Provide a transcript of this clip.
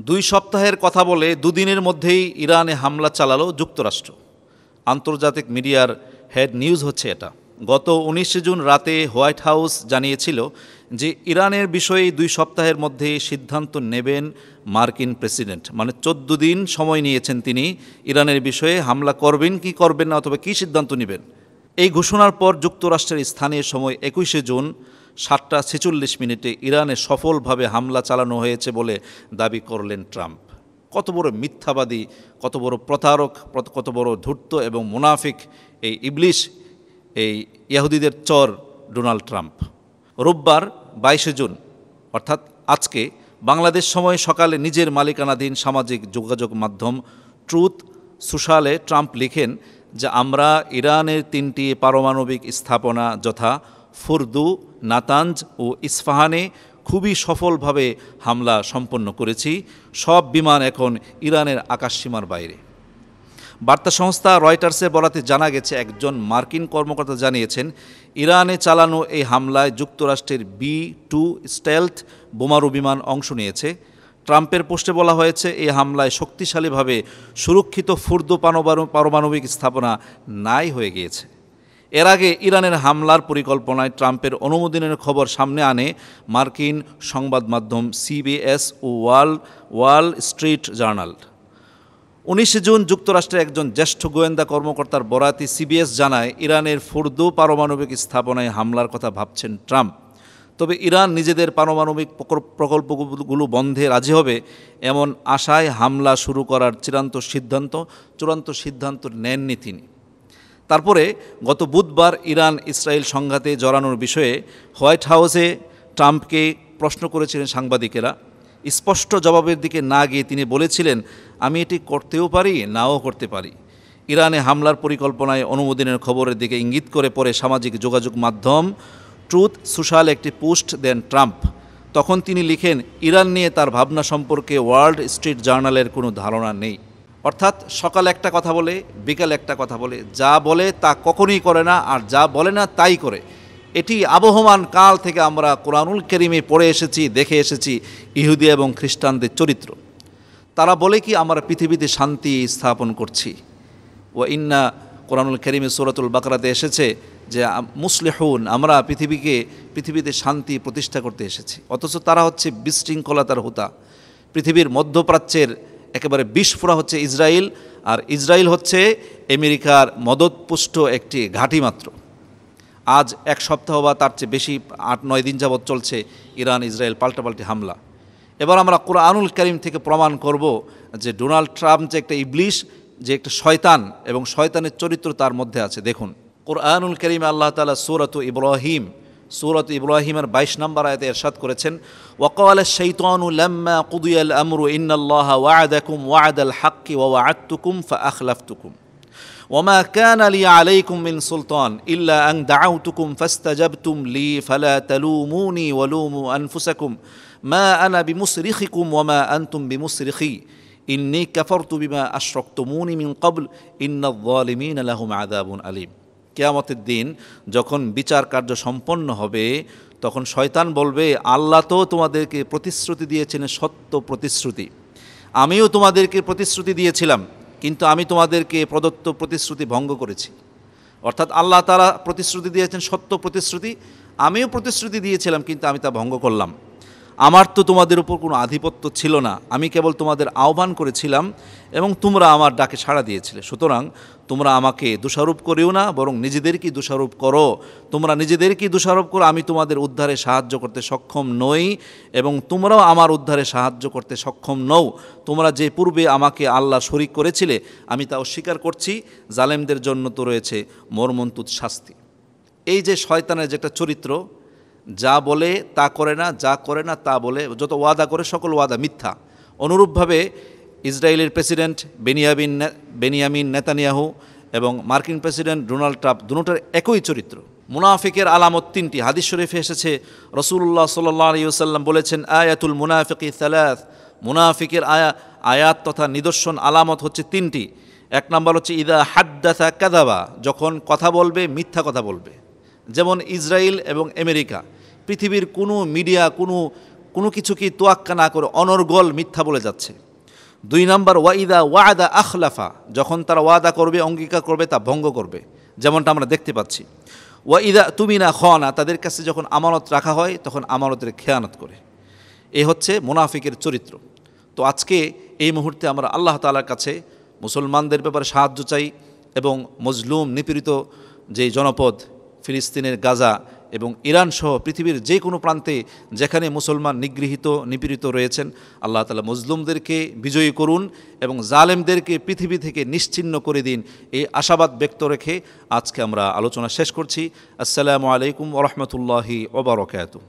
2 সপ্তাহের কথা বলে দুদিনের মধ্যেই ইরানে হামলা চালালো যুক্তরাষ্ট্র। আন্তর্জাতিক মিডিয়ার হেড নিউজ হচ্ছে এটা। গত 19 জুন রাতে হোয়াইট হাউস জানিয়েছিল যে ইরানের বিষয়ে 2 সপ্তাহের মধ্যে সিদ্ধান্ত নেবেন মার্কিন প্রেসিডেন্ট। মানে 14 দিন সময় নিয়েছেন তিনি ইরানের বিষয়ে হামলা করবেন কি করবেন না, অথবা কী সিদ্ধান্ত নেবেন। এই ঘোষণার পর যুক্তরাষ্ট্রের স্থানীয় সময় 21 জুন 7:46 ইরানে সফলভাবে হামলা চালানো হয়েছে বলে দাবি করলেন ট্রাম্প। কত বড় মিথ্যাবাদী, কত বড় প্রতারক, কত বড় ধূর্ত এবং মুনাফিক এই ইবলিশ, এই ইহুদিদের চর ডোনাল্ড ট্রাম্প। রোববার 22 জুন অর্থাৎ আজকে বাংলাদেশ সময় সকালে নিজের মালিকানাধীন সামাজিক যোগাযোগ মাধ্যম ট্রুথ সোশ্যালে ট্রাম্প লিখেন যে আমরা ইরানের 3টি পারমাণবিক স্থাপনা যথা ফোর্দু, নাতাঞ্জ ও ইস্পাহানে খুবই সফলভাবে হামলা সম্পন্ন করেছি। সব বিমান এখন ইরানের আকাশসীমার বাইরে। বার্তা সংস্থা রয়টার্সের বরাতে জানা গেছে, একজন মার্কিন কর্মকর্তা জানিয়েছেন ইরানে চালানো এই হামলায় যুক্তরাষ্ট্রের B-2 স্টেলথ বোমারু বিমান অংশ নিয়েছে। ট্রাম্পের পোস্টে বলা হয়েছে এই হামলায় শক্তিশালীভাবে সুরক্ষিত ফোর্দো পারমাণবিক স্থাপনা নাই হয়ে গিয়েছে। এর আগে ইরানের হামলার পরিকল্পনায় ট্রাম্পের অনুমোদনের খবর সামনে আনে মার্কিন সংবাদ মাধ্যম CBS ও ওয়াল স্ট্রিট জার্নাল। 19 জুন যুক্তরাষ্ট্রের একজন জ্যেষ্ঠ গোয়েন্দা কর্মকর্তার বরাতে CBS জানায় ইরানের ফোর্দো পারমাণবিক স্থাপনায় হামলার কথা ভাবছেন ট্রাম্প। তবে ইরান নিজেদের পারমাণবিক প্রকল্পগুলো বন্ধে রাজি হবে এমন আশায় হামলা শুরু করার চূড়ান্ত সিদ্ধান্ত নেননি তিনি। তারপরে গত বুধবার ইরান ইসরায়েল সংঘাতে জড়ানোর বিষয়ে হোয়াইট হাউসে ট্রাম্পকে প্রশ্ন করেছিলেন সাংবাদিকেরা। স্পষ্ট জবাবের দিকে না গিয়ে তিনি বলেছিলেন, আমি এটি করতেও পারি, নাও করতে পারি। ইরানে হামলার পরিকল্পনায় অনুমোদনের খবরের দিকে ইঙ্গিত করে পরে সামাজিক যোগাযোগ মাধ্যম ট্রুথ সোশ্যাল একটি পোস্ট দেন ট্রাম্প। তখন তিনি লিখেন, ইরান নিয়ে তার ভাবনা সম্পর্কে ওয়াল স্ট্রিট জার্নালের কোনো ধারণা নেই। অর্থাৎ সকাল একটা কথা বলে, বিকাল একটা কথা বলে, যা বলে তা কখনোই করে না, আর যা বলে না তাই করে। এটি আবহমান কাল থেকে আমরা কোরআনুল কারীমে পড়ে এসেছি, দেখে এসেছি ইহুদি এবং খ্রিস্টানদের চরিত্র। তারা বলে কি আমরা পৃথিবীতে শান্তি স্থাপন করছি। ও ইন্না কোরআনুল কারীমে সূরাতুল বাকারাতে এসেছে যে মুসলিহুন, আমরা পৃথিবীতে শান্তি প্রতিষ্ঠা করতে এসেছি। অথচ তারা হচ্ছে বিশৃঙ্খলতার হোতা। পৃথিবীর মধ্যপ্রাচ্যের একেবারে বিস্ফোরা হচ্ছে ইসরায়েল, আর ইসরায়েল হচ্ছে আমেরিকার মদতপুষ্ট একটি ঘাঁটি মাত্র। আজ 1 সপ্তাহ বা তার চেয়ে বেশি 8-9 দিন যাবৎ চলছে ইরান ইসরায়েল পাল্টাপাল্টি হামলা। এবার আমরা কোরআনুল কারীম থেকে প্রমাণ করব যে ডোনাল্ড ট্রাম্প যে একটা ইবলিশ, যে একটা শয়তান, এবং শয়তানের চরিত্র তার মধ্যে আছে। দেখুন কোরআনুল কারীমে আল্লাহ তাআলা সূরাত ইব্রাহিমের 22 নম্বর আয়াতে ইরশাদ করেছেন, ওয়াকালা আশ-শাইতানু লাম্মা কুদিয়াল আমরু ইন্নাল্লাহা ওয়া'আদাকুম ওয়া'দাল হাক্কি ওয়া ওয়া'আদতুকুম ফাআখলাফতুকুম ওয়ামা কানা লি আলাইকুম মিন সুলতান ইল্লা আন দা'আউতুকুম ফাস্তাজাবতুম লি ফালা তালুমুনি ওয়ালুমু আনফুসাকুম মা আনা বিমুসরিখিকুম ওয়ামা আনতুম বিমুসরিখি ইন্নী কাফারতু বিমা আশরাকতুমুনি মিন ক্বাবল ইন্নায-যালিমিনা লাহুম আযাবুন আলীম। কিয়ামতের দিন যখন বিচার কার্য সম্পন্ন হবে, তখন শয়তান বলবে, আল্লাহ তো তোমাদেরকে প্রতিশ্রুতি দিয়েছেন সত্য প্রতিশ্রুতি, আমিও তোমাদেরকে প্রতিশ্রুতি দিয়েছিলাম, কিন্তু আমি তোমাদেরকে প্রদত্ত প্রতিশ্রুতি ভঙ্গ করেছি। অর্থাৎ আল্লাহ তাআলা প্রতিশ্রুতি দিয়েছেন সত্য প্রতিশ্রুতি, আমিও প্রতিশ্রুতি দিয়েছিলাম, কিন্তু আমি তা ভঙ্গ করলাম। আমার তো তোমাদের উপর কোনো আধিপত্য ছিল না, আমি কেবল তোমাদের আহ্বান করেছিলাম এবং তোমরা আমার ডাকে সাড়া দিয়েছিলে। সুতরাং তোমরা আমাকে দোষারোপ করিও না, বরং নিজেদেরকেই দোষারোপ করো। তোমরা নিজেদেরকেই দোষারোপ করো, আমি তোমাদের উদ্ধারে সাহায্য করতে সক্ষম নই এবং তোমরাও আমার উদ্ধারে সাহায্য করতে সক্ষম নও। তোমরা যে পূর্বে আমাকে আল্লাহ শরীক করেছিলে আমি তা অস্বীকার করছি। জালেমদের জন্য তো রয়েছে মর্মন্তুদ শাস্তি। এই যে শয়তানের যে একটা চরিত্র, যা বলে তা করে না, যা করে না তা বলে, যত ওয়াদা করে সকল ওয়াদা মিথ্যা। অনুরূপভাবে ইসরায়েলের প্রেসিডেন্ট বেনিয়ামিন নেতানিয়াহু এবং মার্কিন প্রেসিডেন্ট ডোনাল্ড ট্রাম্প দুটোর একই চরিত্র। মুনাফিকের আলামত 3টি। হাদিস শরীফে এসেছে, রাসূলুল্লাহ সাল্লাল্লাহু আলাইহি ওয়াসাল্লাম বলেছেন, আয়াতুল মুনাফিকি সালাস, মুনাফিকের আয়াত তথা নিদর্শন আলামত হচ্ছে 3টি। 1 নম্বর হচ্ছে ইদা হাদ্দাসা কাযাবা, যখন কথা বলবে মিথ্যা কথা বলবে। যেমন ইসরায়েল এবং আমেরিকা, পৃথিবীর কোনো মিডিয়া, কোনো কোনো কিছুকে তোয়াক্কা না করে অনর্গল মিথ্যা বলে যাচ্ছে। 2 নম্বর ওয়াইদা ওয়াদা আখলাফা, যখন তারা ওয়াদা করবে, অঙ্গীকার করবে, তা ভঙ্গ করবে, যেমনটা আমরা দেখতে পাচ্ছি। ওয়াইদা তুমিনা খানা, তাদের কাছে যখন আমানত রাখা হয় তখন আমানতের খেয়ানত করে। এ হচ্ছে মুনাফিকের চরিত্র। তো আজকে এই মুহূর্তে আমরা আল্লাহ তাআলার কাছে মুসলমানদের ব্যাপারে সাহায্য চাই এবং মজলুম নিপীড়িত যে জনপদ ফিলিস্তিনের গাজা এবং ইরান সহ পৃথিবীর যে কোনো প্রান্তে যেখানে মুসলমান নিগৃহীত নিপীড়িত রয়েছেন, আল্লাহ তাআলা মজলুমদেরকে বিজয়ী করুন এবং জালেমদেরকে পৃথিবী থেকে নিশ্চিহ্ন করে দিন, এই আশাবাদ ব্যক্ত রেখে আজকে আমরা আলোচনা শেষ করছি। আসসালামু আলাইকুম ওয়া রাহমাতুল্লাহি ওয়া বারাকাতুহু।